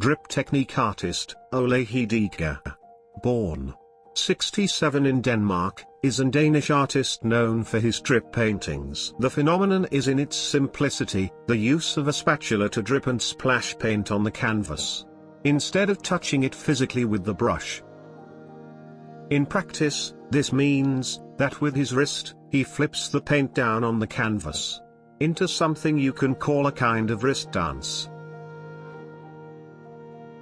Drip technique artist, Ole Hedeager. Born 67 in Denmark, is a Danish artist known for his drip paintings. The phenomenon is in its simplicity, the use of a spatula to drip and splash paint on the canvas, instead of touching it physically with the brush. In practice, this means that with his wrist, he flips the paint down on the canvas into something you can call a kind of wrist dance.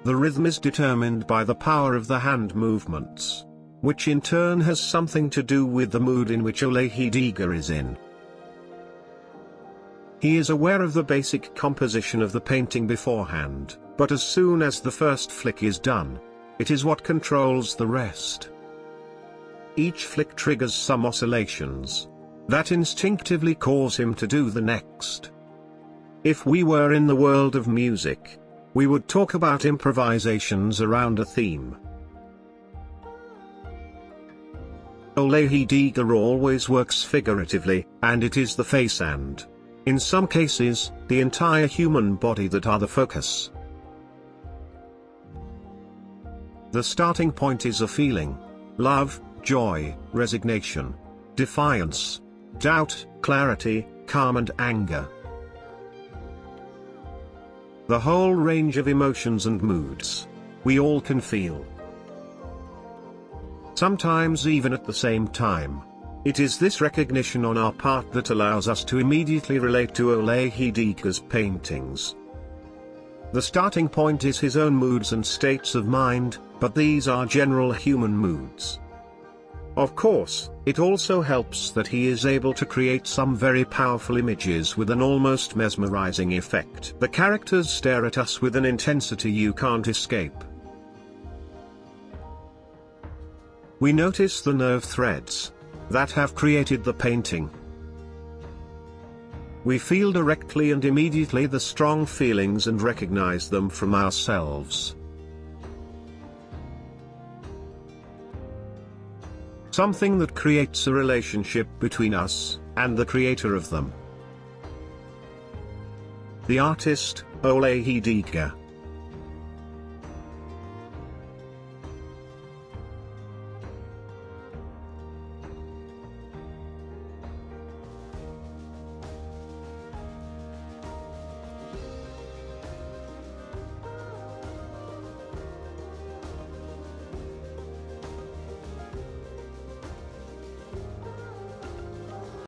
The rhythm is determined by the power of the hand movements, which in turn has something to do with the mood in which Ole Hedeager is in. He is aware of the basic composition of the painting beforehand, but as soon as the first flick is done, it is what controls the rest. Each flick triggers some oscillations that instinctively cause him to do the next. If we were in the world of music, we would talk about improvisations around a theme. Ole Hedeager always works figuratively, and it is the face and, in some cases, the entire human body that are the focus. The starting point is a feeling: love, joy, resignation, defiance, doubt, clarity, calm and anger. The whole range of emotions and moods we all can feel, sometimes even at the same time. It is this recognition on our part that allows us to immediately relate to Ole Hedeager's paintings. The starting point is his own moods and states of mind, but these are general human moods. Of course, it also helps that he is able to create some very powerful images with an almost mesmerizing effect. The characters stare at us with an intensity you can't escape. We notice the nerve threads that have created the painting. We feel directly and immediately the strong feelings and recognize them from ourselves. Something that creates a relationship between us and the creator of them. The artist, Ole Hedeager.